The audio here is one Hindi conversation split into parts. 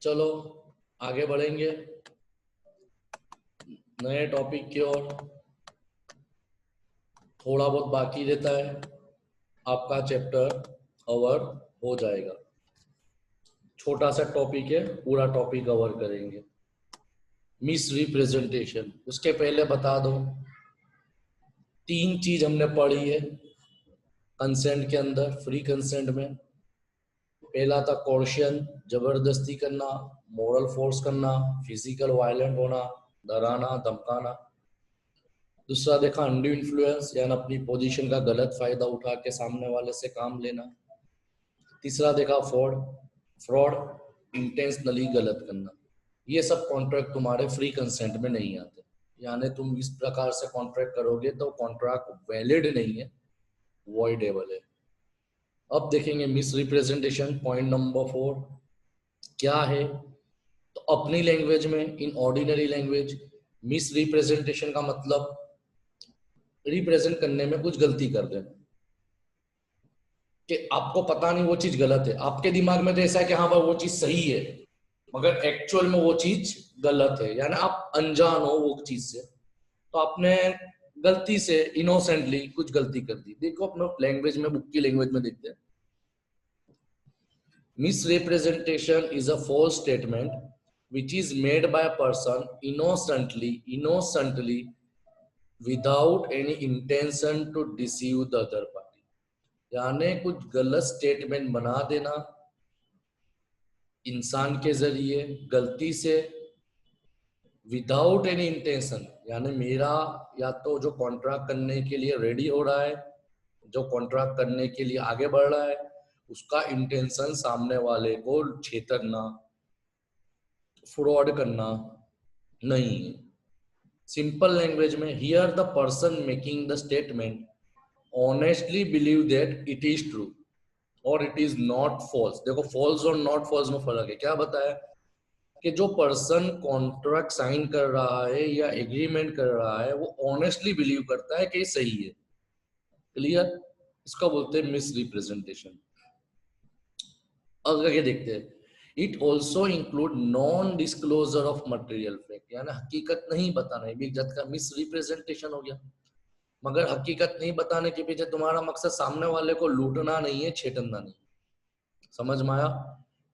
चलो आगे बढ़ेंगे नए टॉपिक की ओर। थोड़ा बहुत बाकी रहता है, आपका चैप्टर कवर हो जाएगा। छोटा सा टॉपिक है, पूरा टॉपिक कवर करेंगे। मिस रिप्रेजेंटेशन, उसके पहले बता दो 3 चीज हमने पढ़ी है कंसेंट के अंदर। फ्री कंसेंट में पहला था कोर्शन, जबरदस्ती करना, मोरल फोर्स करना, फिजिकल वायलेंट होना, डराना धमकाना। दूसरा देखा अंडू इन्फ्लुएंस, यानी अपनी पोजीशन का गलत फायदा उठा के सामने वाले से काम लेना। तीसरा देखा फ्रॉड, फ्रॉड इंटेंशनली गलत करना। ये सब कॉन्ट्रैक्ट तुम्हारे फ्री कंसेंट में नहीं आते, यानी तुम इस प्रकार से कॉन्ट्रैक्ट करोगे तो कॉन्ट्रैक्ट वैलिड नहीं है, वॉइडेबल है। अब देखेंगे मिस रिप्रेजेंटेशन, पॉइंट नंबर 4 क्या है। तो अपनी लैंग्वेज में, in ordinary language, miss representation का मतलब रिप्रेजेंट करने में कुछ गलती कर देना, कि आपको पता नहीं वो चीज गलत है, आपके दिमाग में तो ऐसा है कि हाँ भाई वो चीज सही है, मगर एक्चुअल में वो चीज गलत है, यानी आप अनजान हो वो चीज से, तो आपने गलती से इनोसेंटली कुछ गलती कर दी। देखो अपने लैंग्वेज में, बुक की लैंग्वेज में देखते हैं। Misrepresentation is a false statement which is made by a person innocently without any intention to deceive the other party। यानी कुछ गलत स्टेटमेंट बना देना इंसान के जरिए गलती से, विदाउट एनी इंटेंशन, यानी मेरा या तो जो कॉन्ट्रैक्ट करने के लिए रेडी हो रहा है, जो कॉन्ट्रैक्ट करने के लिए आगे बढ़ रहा है, उसका इंटेंशन सामने वाले को छेतरना, फ्रॉड करना नहीं है। सिंपल लैंग्वेज में, here the person making the statement honestly believe that it is true और इट इज नॉट फॉल्स। देखो फॉल्स और नॉट फॉल्स में फर्क है। क्या बताया कि जो पर्सन कॉन्ट्रैक्ट साइन कर रहा है या एग्रीमेंट कर रहा है वो ऑनेस्टली बिलीव करता है कि सही है। क्लियर? इसका बोलते हैं मिस रिप्रेजेंटेशन। आगे देखते हैं, it also include non disclosure of material fact, यानी हकीकत नहीं बताना, भी एक जात का मिस रिप्रेजेंटेशन हो गया। मगर हकीकत नहीं बताने के पीछे तुम्हारा मकसद सामने वाले को लूटना नहीं है, छेड़ना नहीं। समझ में आया?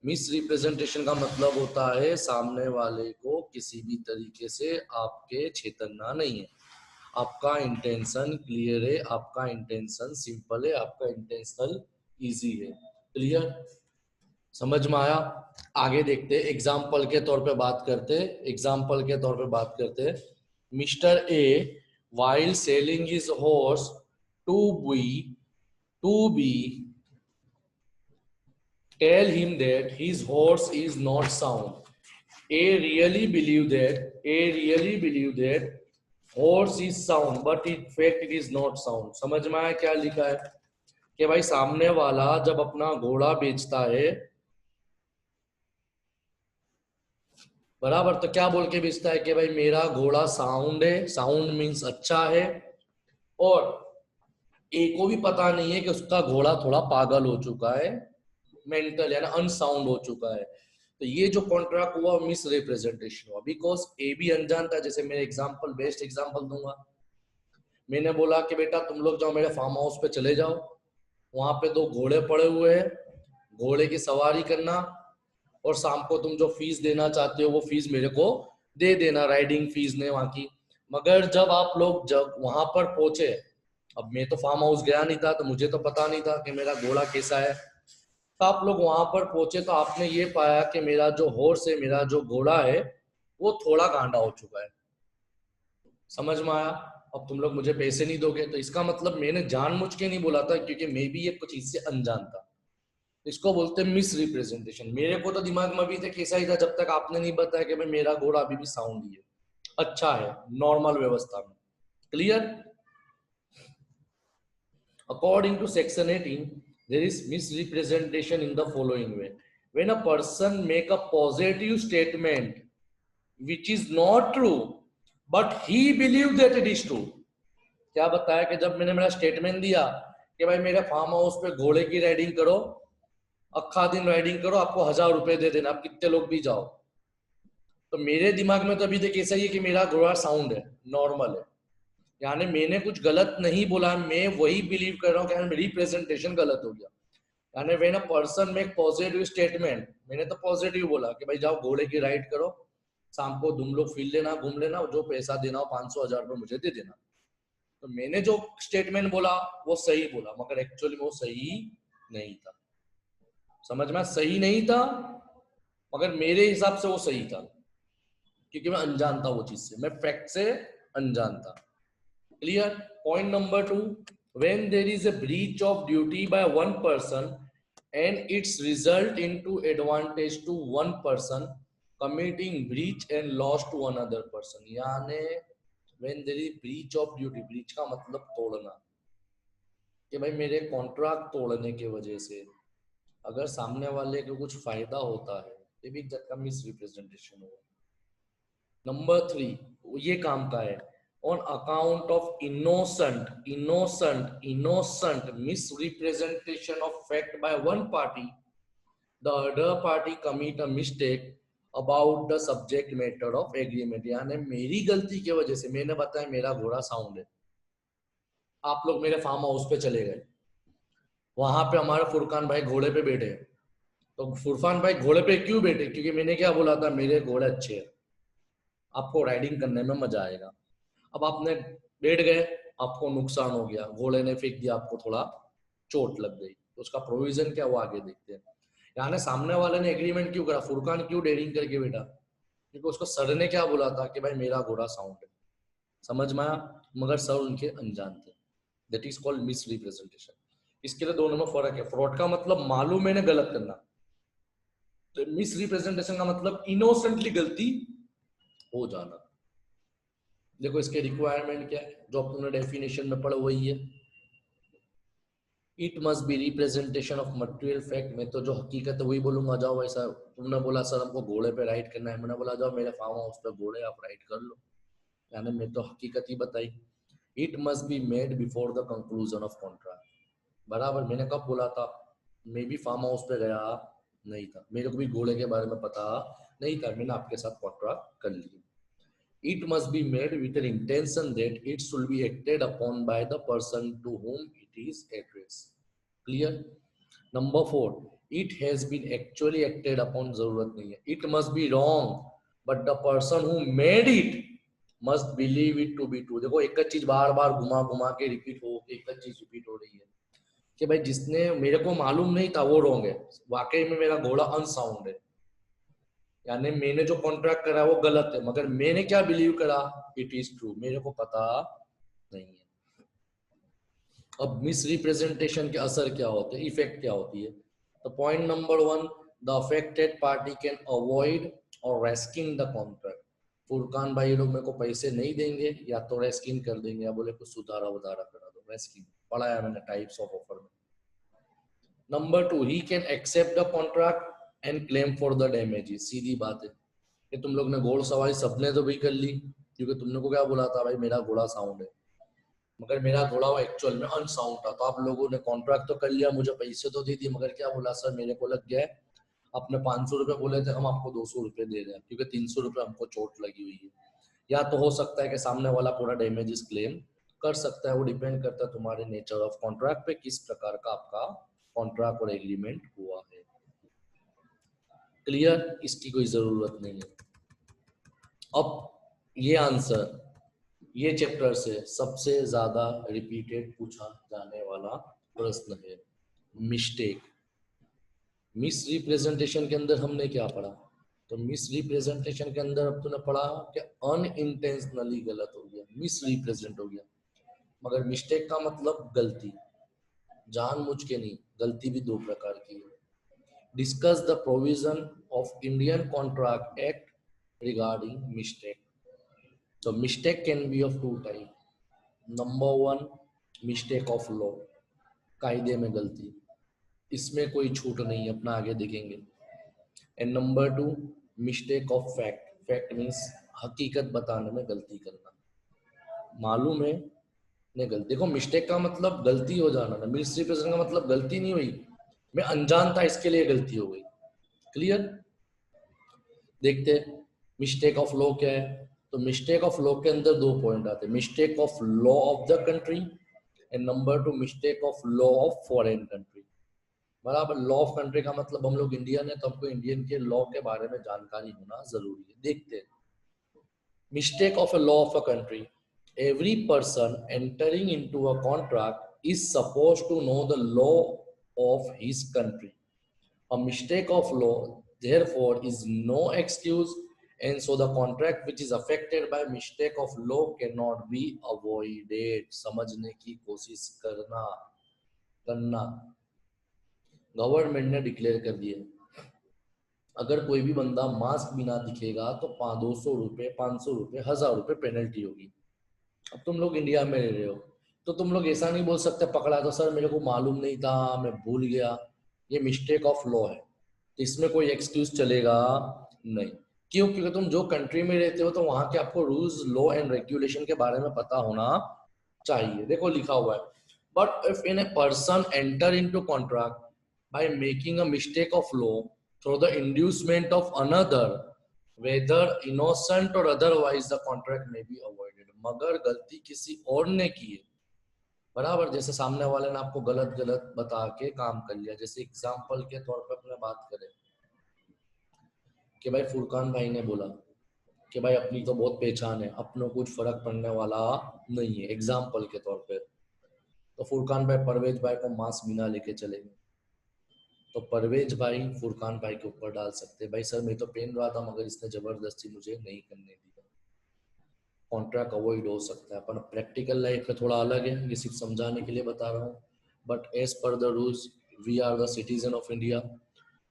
मिस रिप्रेजेंटेशन का मतलब होता है सामने वाले को किसी भी तरीके से आपके छेड़ना नहीं है, आपका इंटेंशन क्लियर है, आपका इंटेंशन सिंपल है, आपका इंटेंशनल इजी है। क्लियर? समझ में आया? आगे देखते, एग्जाम्पल के तौर पे बात करते, एग्जाम्पल के तौर पे बात करते। Mister A while selling his horse to B tell him that his horse is not sound. A really believe that horse is sound but in fact it is not sound। समझ में आया क्या लिखा है? कि भाई सामने वाला जब अपना घोड़ा बेचता है, बराबर, तो क्या बोल के बेचता है कि भाई मेरा घोड़ा साउंड है, साउंड मीन्स अच्छा है, और ए को भी पता नहीं है कि उसका घोड़ा थोड़ा पागल हो चुका है, मेंटल यानी अनसाउंड हो चुका है। तो ये जो कॉन्ट्रैक्ट हुआ मिस रिप्रेजेंटेशन हुआ, बिकॉज ए भी अनजान था। जैसे मैं एग्जांपल, बेस्ट एग्जांपल दूंगा, मैंने बोला कि बेटा तुम लोग जाओ मेरे फार्म हाउस पे चले जाओ, वहां पे 2 घोड़े पड़े हुए हैं, घोड़े की सवारी करना, और शाम को तुम जो फीस देना चाहते हो वो फीस मेरे को दे देना, राइडिंग फीस ने वहां की। मगर जब आप लोग जब वहां पर पहुंचे, अब मैं तो फार्म हाउस गया नहीं था तो मुझे तो पता नहीं था कि मेरा घोड़ा कैसा है, तो आप लोग वहां पर पहुंचे तो आपने ये पाया कि मेरा जो हॉर्स है, मेरा जो घोड़ा है, वो थोड़ा गांडा हो चुका है। समझ में आया? अब तुम लोग मुझे पैसे नहीं दोगे, तो इसका मतलब मैंने जानबूझ के नहीं बोला था, क्योंकि मैं भी ये कुछ इससे अनजान था। इसको बोलते हैं मिस रिप्रेजेंटेशन। मेरे को तो दिमाग में अभी तक ऐसा ही था जब तक आपने नहीं बताया कि भाई मेरा घोड़ा अभी भी साउंड ही है, अच्छा है, नॉर्मल व्यवस्था में। Clear? According to section 18 there is misrepresentation in the following way: when a person make a positive statement which is not true but he believe that it is true। क्या बताया कि जब मैंने मेरा स्टेटमेंट दिया कि भाई मेरे फार्म हाउस पे घोड़े की राइडिंग करो, अक्खा दिन राइडिंग करो, आपको 1000 रुपए दे देना, आप कितने लोग भी जाओ। तो मेरे दिमाग में तो अभी तक ऐसा ही है कि मेरा घोड़ा साउंड है, नॉर्मल है, यानी मैंने कुछ गलत नहीं बोला, मैं वही बिलीव कर रहा हूँ कि मेरी प्रेजेंटेशन गलत हो गया। यानी when a person make positive statement, मैंने तो पॉजिटिव बोला कि भाई जाओ घोड़े की राइड करो, शाम को तुम लोग फील लेना, घूम लेना, जो पैसा देना हो 500 1000 रुपये मुझे दे देना। तो मैंने जो स्टेटमेंट बोला वो सही बोला, मगर एक्चुअली में वो सही नहीं था। समझ में, सही नहीं था, मगर मेरे हिसाब से वो सही था, क्योंकि मैं अनजान था वो चीज से, मैं फैक्ट से अनजान था। Clear. Point number 2, when there is a breach of duty by one person and its result into advantage to one person, committing breach and loss to another person, यानी when there is breach of duty, breach का मतलब तोड़ना, कि भाई मेरे कॉन्ट्रैक्ट तोड़ने की वजह से अगर सामने वाले को कुछ फायदा होता है, ये भी एक मिस रिप्रेजेंटेशन होगा। नंबर 3, ये काम का है, on account of innocent misrepresentation of fact by one party, the other party commit a mistake about the subject matter of agreement, यानी मेरी गलती की वजह से, मैंने बताया मेरा घोड़ा साउंड है, आप लोग मेरे फार्म हाउस पे चले गए, वहां पे हमारे फुरकान भाई घोड़े पे बैठे, तो फुरफान भाई घोड़े पे क्यों बैठे, क्योंकि मैंने क्या बोला था, मेरे घोड़े अच्छे हैं, आपको राइडिंग करने में मजा आएगा। अब आपने बैठ गए, आपको नुकसान हो गया, घोड़े ने फेंक दिया, आपको थोड़ा चोट लग गई, तो उसका प्रोविजन क्या वो आगे देखते हैं। यानी सामने वाले ने एग्रीमेंट क्यों करा, फुरकान क्यों डेयरिंग करके बैठा, क्योंकि उसको सर ने क्या बोला था कि भाई मेरा घोड़ा साउंड है, समझ में आया, मगर सर उनके अनजान थे। That is called miss representation. इसके लिए दोनों में फर्क है, फ्रॉड का मतलब मालूम मैंने गलत करना, तो मिस रिप्रेजेंटेशन का मतलब इनोसेंटली गलती हो जाना। देखो इसके रिक्वायरमेंट क्या है, जो तुमने डेफिनेशन में पढ़ा वही है, it must be representation of material fact. मैं तो जो हकीकत है वही बोलूंगा, जाओ वैसा, तुमने बोला सर हमको घोड़े पे राइड करना है, मैंने बोला जाओ मेरे फार्म हाउस पे घोड़े आप राइड कर लो, यानी मैं तो हकीकत ही बताई। It must be made before the conclusion of contract, बराबर, मैंने कब बोला था, मैं भी फार्म हाउस पे गया नहीं था, मेरे को भी घोड़े के बारे में पता नहीं था, मैंने आपके साथ कॉन्ट्रैक्ट कर लिया। It must be made with an intention that it should be acted upon by the person to whom it is addressed. Clear? Number 4, it has been actually acted upon, जरूरत नहीं है। It must be wrong, but the person who made it must believe it to be true। देखो एक चीज बार बार घुमा घुमा के रिपीट हो, एक चीज रिपीट हो रही है कि भाई जिसने, मेरे को मालूम नहीं था वो रॉन्ग है, वाकई में मेरा घोड़ा अनसाउंड है, यानी मैंने जो कॉन्ट्रैक्ट करा वो गलत है, मगर मैंने क्या बिलीव करा, इट इज ट्रू, मेरे को पता नहीं है। अब मिस रिप्रेजेंटेशन के असर क्या होते हैं, इफेक्ट क्या होती है। तो point number 1, the affected party can avoid और रेस्किंग द कॉन्ट्रैक्ट। फुरकान भाई लोग मेरे को पैसे नहीं देंगे, या तो रेस्किंग कर देंगे, या बोले कुछ सुधारा उधारा करा दो, रेस्किंग पढ़ाया मैंने टाइप्स ऑफ ऑफर में। Number 2, he can accept the contract and claim for the damages. सीधी बात है कि तुम लोग ने घोड़सवारी सबने तो भी कर ली, क्योंकि तुमने को क्या बोला था, भाई मेरा घोड़ा साउंड है, मगर मेरा घोड़ा वो एक्चुअल में अनसाउंड था, तो आप लोगों ने कॉन्ट्रैक्ट तो कर लिया, मुझे पैसे तो दे दिए, मगर क्या बोला सर मेरे को लग गया है, आपने 500 रुपए बोले थे, हम आपको 200 रुपए दे रहे हैं, क्योंकि 300 रुपए हमको चोट लगी हुई है। या तो हो सकता है कि सामने वाला पूरा डैमेजेस क्लेम कर सकता है, वो डिपेंड करता है तुम्हारे नेचर ऑफ कॉन्ट्रैक्ट पे, किस प्रकार का आपका कॉन्ट्रैक्ट और एग्रीमेंट हुआ है। क्लियर, इसकी कोई जरूरत नहीं है। अब ये आंसर, ये चैप्टर से सबसे ज्यादा रिपीटेड पूछा जाने वाला प्रश्न है, मिस्टेक। मिस रिप्रेजेंटेशन के अंदर हमने क्या पढ़ा, तो मिस रिप्रेजेंटेशन के अंदर अब तूने पढ़ा कि अनइंटेंशनली गलत हो गया, मिस रिप्रेजेंट हो गया, मगर मिस्टेक का मतलब गलती, जानबूझ के नहीं, गलती भी दो प्रकार की है। Discuss the provision of Indian contract act regarding mistake. तो mistake can be of 2 type. Number 1, mistake of law, कायदे में गलती, इसमें कोई छूट नहीं है, अपना आगे देखेंगे। And number 2, mistake of fact, fact means हकीकत बताने में गलती करना, मालूम है ने गलती। देखो मिस्टेक का मतलब गलती हो जाना ना, मिसरिप्रेजेंट का मतलब गलती नहीं हुई, मैं अनजान था, इसके लिए गलती हो गई। क्लियर? देखते मिस्टेक ऑफ लॉ क्या है। तो मिस्टेक ऑफ लॉ के अंदर दो पॉइंट आते हैं, mistake of law of the country and number 2 mistake of law of foreign country. बराबर, लॉ ऑफ कंट्री का मतलब हम लोग इंडियन है तो हमको इंडियन के लॉ के बारे में जानकारी होना जरूरी है। देखते हैं mistake of a law of a country. Every person entering into a contract is supposed to know the law of his country. A mistake of law therefore is no excuse, and so the contract which is affected by mistake of law cannot be avoided. समझने की कोशिश करना करना गवर्नमेंट ने डिक्लेयर कर दिया अगर कोई भी बंदा मास्क बिना दिखेगा तो 200 रुपये, 500 रुपये, 1000 रुपये पेनल्टी होगी। अब तुम लोग इंडिया में रह रहे हो तो तुम लोग ऐसा नहीं बोल सकते पकड़ा तो सर मेरे को मालूम नहीं था, मैं भूल गया। ये मिस्टेक ऑफ लॉ है, तो इसमें कोई एक्सक्यूज चलेगा नहीं। क्यों? क्योंकि तुम जो कंट्री में रहते हो तो वहां के आपको रूल्स, लॉ एंड रेगुलेशन के बारे में पता होना चाहिए। देखो लिखा हुआ है, but if in a person enter into contract by making a mistake of law through the inducement of another whether innocent और otherwise the contract may be avoided. मगर गलती किसी और ने की है, बराबर, जैसे सामने वाले ने आपको गलत गलत बता के काम कर लिया। जैसे एग्जांपल के तौर पर अपने बात करें कि भाई फुरकान भाई ने बोला कि भाई अपनी तो बहुत पहचान है, अपनों कुछ फर्क पड़ने वाला नहीं है, एग्जाम्पल के तौर पे। तो फुरकान भाई परवेज भाई को मास्क बिना लेके चले गए, तो परवेज भाई फुरकान भाई के ऊपर डाल सकते भाई सर मैं तो पहन रहा था मगर इसने जबरदस्ती मुझे नहीं करने दिया। कॉन्ट्रैक्ट अवॉइड हो सकता है। अपन प्रैक्टिकल लाइफ में थोड़ा अलग है, ये सिर्फ समझाने के लिए बता रहा हूँ, but as per the rules we are the citizen of India,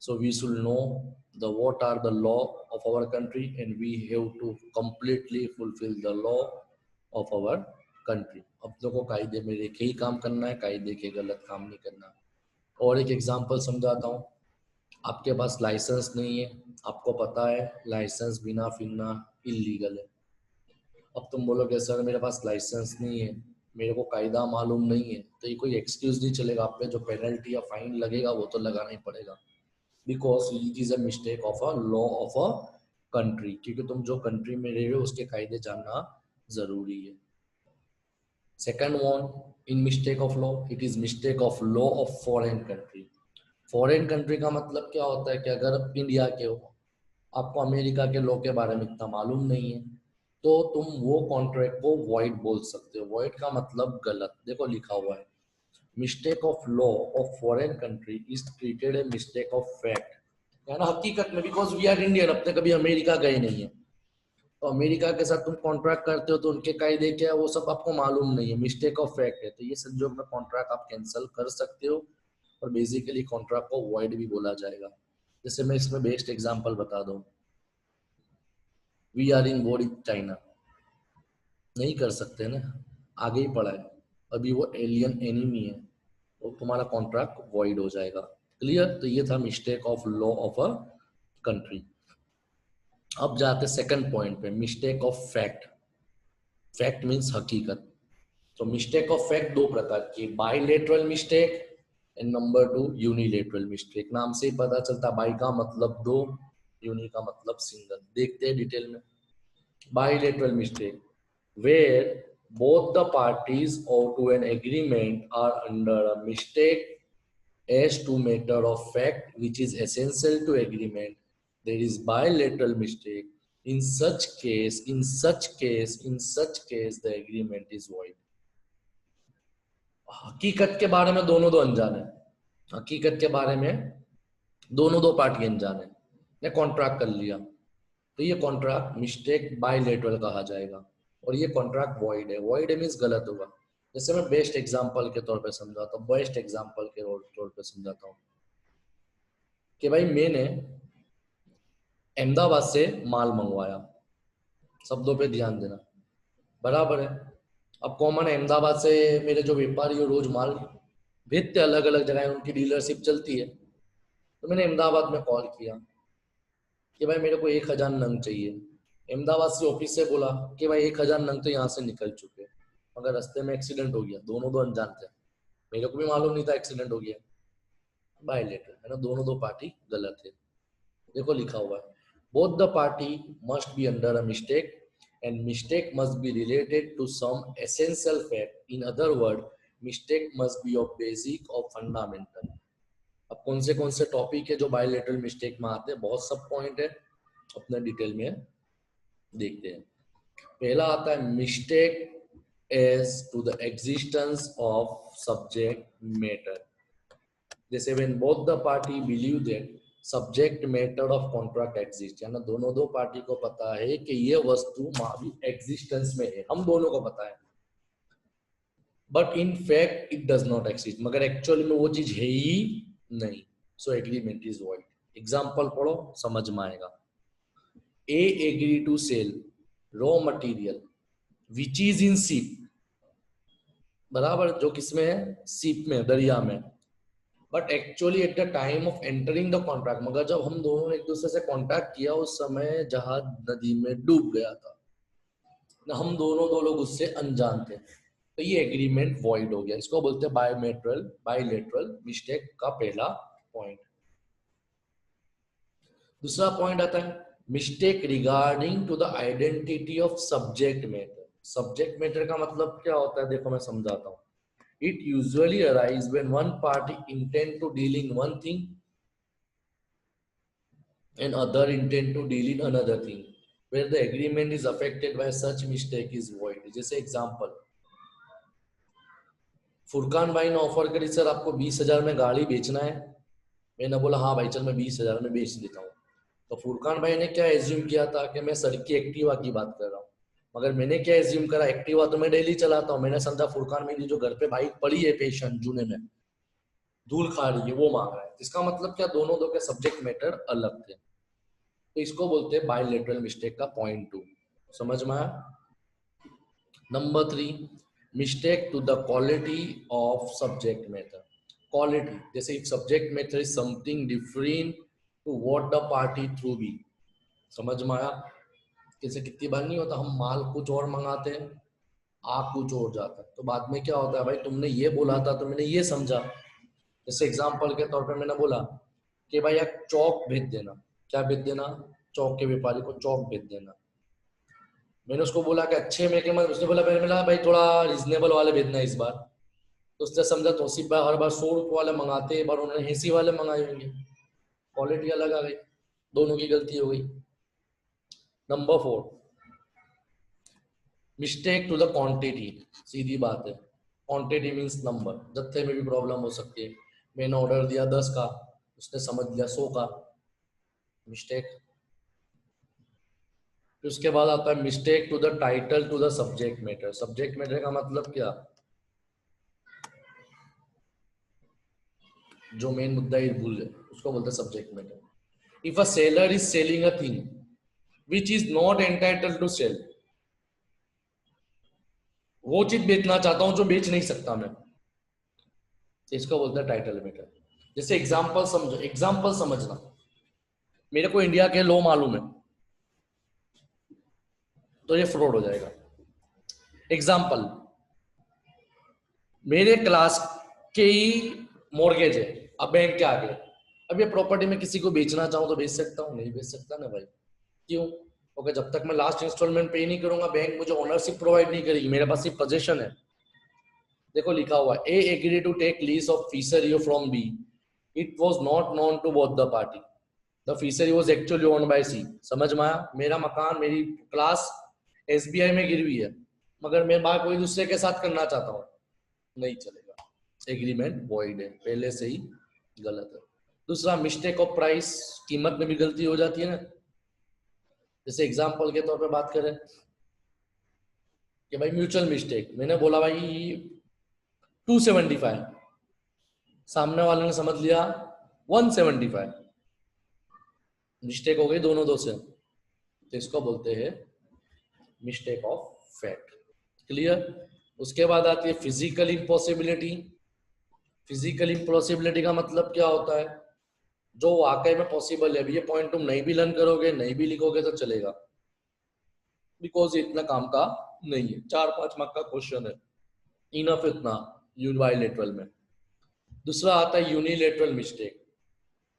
so we should know the what are the law of our country and we have to completely fulfill the law of our country। अब देखो कायदे में एक ही काम करना है, कायदे के गलत काम नहीं करना। और एक एग्जांपल समझाता हूँ, आपके पास लाइसेंस नहीं है, आपको पता है लाइसेंस बिना फिरना इलीगल है। अब तुम बोलोगे सर मेरे पास लाइसेंस नहीं है, मेरे को कायदा मालूम नहीं है, तो ये कोई एक्सक्यूज नहीं चलेगा। आप पे जो पेनल्टी या फाइन लगेगा वो तो लगाना ही पड़ेगा, because it is a mistake of a law of a country, क्योंकि तुम जो कंट्री में रह रहे हो उसके कायदे जानना जरूरी है। Second one, in mistake of law it is mistake of law of foreign country. Foreign country का मतलब क्या होता है कि अगर आप इंडिया के हो, आपको अमेरिका के लॉ के बारे में इतना मालूम नहीं है, तो तुम वो कॉन्ट्रैक्ट को वॉइड बोल सकते हो। वॉइड का मतलब गलत। देखो लिखा हुआ है, mistake of law of foreign country is treated a mistake of fact, है ना, हकीकत में, बिकॉज वी आर इंडियन, अपने कभी अमेरिका गए नहीं है। तो अमेरिका के साथ तुम कॉन्ट्रैक्ट करते हो तो उनके कायदे क्या है वो सब आपको मालूम नहीं है, मिस्टेक ऑफ फैक्ट है, तो ये संजोग में कॉन्ट्रैक्ट आप कैंसिल कर सकते हो और बेसिकली कॉन्ट्रैक्ट को वॉइड भी बोला जाएगा। जैसे मैं इसमें बेस्ट एग्जांपल बता दूं, we are in war in China, नहीं कर सकते ना, आगे ही पड़ा है, अभी वो एलियन एनिमी है, तो तुम्हारा कॉन्ट्रैक्ट वॉइड हो जाएगा। क्लियर? तो ये था mistake of law of a country. अब जाते सेकंड पॉइंट पे, mistake of fact. Fact means हकीकत। तो मिस्टेक ऑफ फैक्ट दो प्रकार की, bilateral mistake and number 2 unilateral mistake. नाम से ही पता चलता, बाई का मतलब दो, यूनि का मतलब सिंगल। देखते हैं डिटेल में। Bilateral mistake where both the parties or to an agreement are under a mistake as to matter of fact which is essential to agreement, there is bilateral mistake. In such case the agreement is void। हकीकत के बारे में दोनों दो अनजान है, हकीकत के बारे में दोनों दो पार्टी अनजान है, ने कॉन्ट्रैक्ट कर लिया, तो ये कॉन्ट्रैक्ट मिस्टेक बायलेटरल कहा जाएगा और ये कॉन्ट्रैक्ट वॉइड है। वॉइड मींस गलत होगा। जैसे मैं बेस्ट एग्जांपल के तौर पे समझाता हूँ, बेस्ट एग्जांपल के तौर पे समझाता हूँ कि भाई मैंने अहमदाबाद से माल मंगवाया, शब्दों पे ध्यान देना, बराबर है। अब कॉमन अहमदाबाद से मेरे जो व्यापारी है रोज माल भेजते अलग अलग जगह, उनकी डीलरशिप चलती है। तो मैंने अहमदाबाद में कॉल किया कि भाई मेरे को 1000 नंग चाहिए। अहमदाबाद से ऑफिस से बोला कि भाई 1000 नंग तो यहाँ से निकल चुके, मगर रास्ते में एक्सीडेंट हो गया। दोनों दो अनजान थे, मेरे को भी मालूम नहीं था एक्सीडेंट हो गया। बायलेटरल है ना, दोनों दो पार्टी गलत है। देखो लिखा हुआ है both the party must be under a mistake and mistake must be related to some essential fact, in other word mistake must be of basic और फंडामेंटल। अब कौन से टॉपिक है जो बायलेटरल मिस्टेक में आते हैं, बहुत सब पॉइंट है, अपने डिटेल में देखते हैं। पहला आता है mistake as to the existence of subject matter. जैसे when both the party believe that subject matter of contract exist, यानी दोनों दो पार्टी को पता है कि ये वस्तु एग्जिस्टेंस में है, हम दोनों को पता है, but in fact it does not exist, मगर एक्चुअली में वो चीज है ही नहीं, so agreement is void. Example पढ़ो समझ में आएगा। A agree to sell raw material which is in ship, बराबर, जो किसमें है, शिप में, दरिया में, but actually at the time of entering the contract, मगर जब हम दोनों ने एक दूसरे से कॉन्ट्रैक्ट किया उस समय जहाज नदी में डूब गया था, हम दोनों दो लोग उससे अनजान थे, तो ये एग्रीमेंट वॉइड हो गया। इसको बोलते हैं बायलेटरल मिस्टेक का पहला पॉइंट। दूसरा पॉइंट आता है mistake regarding to the identity of subject matter. Subject matter का मतलब क्या होता है, देखो मैं समझाता हूँ। It usually arises when one party intend to deal in one thing and other intend to deal in another thing, where the agreement is affected by such mistake is void। जैसे एग्जांपल, फुरकान भाई ने ऑफर करी सर आपको 20,000 में गाड़ी बेचना है, मैंने बोला हाँ भाई चल मैं 20,000 में बेच देता हूँ। तो फुरकान भाई ने क्या एज्यूम किया था कि मैं सर की एक्टिवा की बात कर रहा हूँ, मगर मैंने क्या एज्यूम करा, एक्टिवा तो मैं डेली चलाता हूँ, मैंने समझा फुरकान मेरी जो घर पे बाइक पड़ी है पेशेंट जूने में धूल खा रही है वो मांग रहा है। इसका मतलब क्या, दोनों दो के सब्जेक्ट मैटर अलग थे, तो इसको बोलते हैं बायलेटरल मिस्टेक का पॉइंट 2। समझ में आया। Number 3 mistake to the quality of subject matter. Quality, जैसे if subject matter is something different to what the party through B. समझ में आया। जैसे कितनी बार नहीं होता, हम माल कुछ और मंगाते हैं, आ कुछ और जाता है, तो बाद में क्या होता है, भाई तुमने ये बोला था तो मैंने ये समझा। जैसे एग्जाम्पल के तौर पे मैंने बोला कि भाई एक चौक भेज देना, क्या भेज देना, चौक के व्यापारी को चौक भेज देना। मैंने उसको बोला कि अच्छे में के, उसने बोला मैंने बोला भाई थोड़ा रिजनेबल वाले भेजना इस बार, तो उसने समझा तोसीफ भाई हर बार 100 रुपये वाले मंगाते, एक बार उन्होंने 80 वाले मंगाए होंगे, क्वालिटी अलग आ गई, दोनों की गलती हो गई। Number 4 mistake to the quantity. सीधी बात है, क्वांटिटी मींस नंबर, जत्थे में भी प्रॉब्लम हो सकती है। मैंने ऑर्डर दिया 10 का, उसने समझ लिया 100 का, मिस्टेक। फिर उसके बाद आता है mistake to the title to the subject matter. Subject matter का मतलब क्या, जो मेन मुद्दा ही भूल है उसको बोलते हैं subject matter. If a seller is selling a thing which is not entitled to sell, वो चीज बेचना चाहता हूं जो बेच नहीं सकता मैं, इसको बोलते हैं टाइटल मैटर। जैसे एग्जांपल समझो, एग्जांपल समझना, मेरे को इंडिया के लॉ मालूम है तो ये फ्रॉड हो जाएगा। एग्जांपल, मेरे क्लास के ही मॉर्गेज है, अब बैंक के आगे, अब ये प्रॉपर्टी में किसी को बेचना चाहूं तो बेच सकता हूँ, नहीं बेच सकता ना भाई। क्यों, क्योंकि जब तक मैं लास्ट इंस्टॉलमेंट पे नहीं करूंगा बैंक मुझे ओनरशिप प्रोवाइड नहीं करेगी, मेरे पास सिर्फ पोजीशन है। देखो लिखा हुआ A agree to take lease of fishery from B, it was not known to both the party, the fishery was actually owned by C. समझ में आया। मेरा मकान, मेरी क्लास एसबीआई में गिरवी है, मगर मैं बात कोई दूसरे के साथ करना चाहता हूँ, नहीं चलेगा, एग्रीमेंट वॉइड है, पहले से ही गलत है। दूसरा मिस्टेक ऑफ प्राइस, कीमत में भी गलती हो जाती है ना। जैसे एग्जांपल के तौर पे बात करें कि भाई म्यूचुअल मिस्टेक, मैंने बोला भाई 275, सामने वाले ने समझ लिया 175, मिस्टेक हो गई दोनों दो से, तो इसको बोलते हैं मिस्टेक ऑफ फैक्ट। क्लियर। उसके बाद आती है फिजिकल इम्पॉसिबिलिटी। फिजिकल इम्पॉसिबिलिटी का मतलब क्या होता है, जो वाकई में पॉसिबल है। ये पॉइंट तुम नहीं भी लर्न करोगे, नहीं भी लिखोगे तो चलेगा, बिकॉज इतना काम का नहीं है, 4-5 मार्क का क्वेश्चन है, इनफ इतना बायलैटरल में। दूसरा आता है यूनिलेटरल मिस्टेक।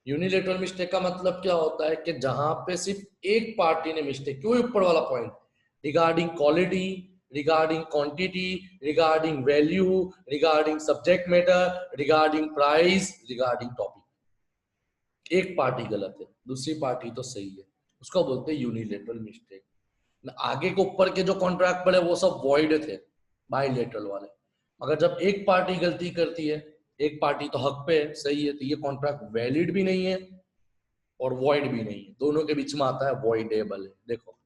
यूनिलेटरल मिस्टेक का मतलब क्या होता है कि जहां पे सिर्फ एक पार्टी ने मिस्टेक, क्यों ऊपर वाला point, regarding quality, regarding quantity, regarding value, regarding subject matter, regarding price, regarding topic, एक पार्टी गलत है, दूसरी पार्टी तो सही है, उसको बोलते हैं यूनिलेटरल मिस्टेक। आगे के ऊपर के जो कॉन्ट्रैक्ट पड़े वो सब वॉइड थे, बाइलेटरल वाले। मगर जब एक पार्टी गलती करती है, एक पार्टी तो हक पे है, सही है, तो ये कॉन्ट्रैक्ट वैलिड भी नहीं है और वॉइड भी नहीं है, दोनों के बीच में आता है वॉइडेबल है। देखो,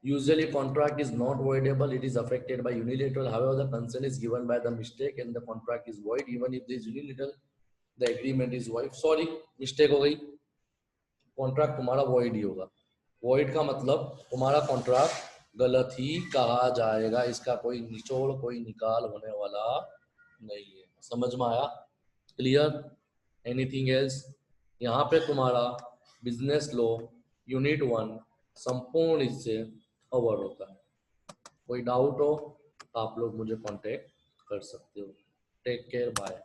usually contract is not voidable, it is affected by unilateral, however the consent is given by the mistake and the contract is void even if there is unilateral, the agreement is void। Sorry, mistake हो गई, कॉन्ट्रैक्ट तुम्हारा वॉइड ही होगा। वॉइड का मतलब तुम्हारा कॉन्ट्रैक्ट गलत ही कहा जाएगा, इसका कोई निचोड़, कोई निकाल होने वाला नहीं है। समझ में आया? क्लियर? Anything else? यहाँ पे तुम्हारा बिजनेस लॉ यूनिट 1 संपूर्ण इससे कवर होता है। कोई डाउट हो तो आप लोग मुझे कांटेक्ट कर सकते हो। Take care, bye.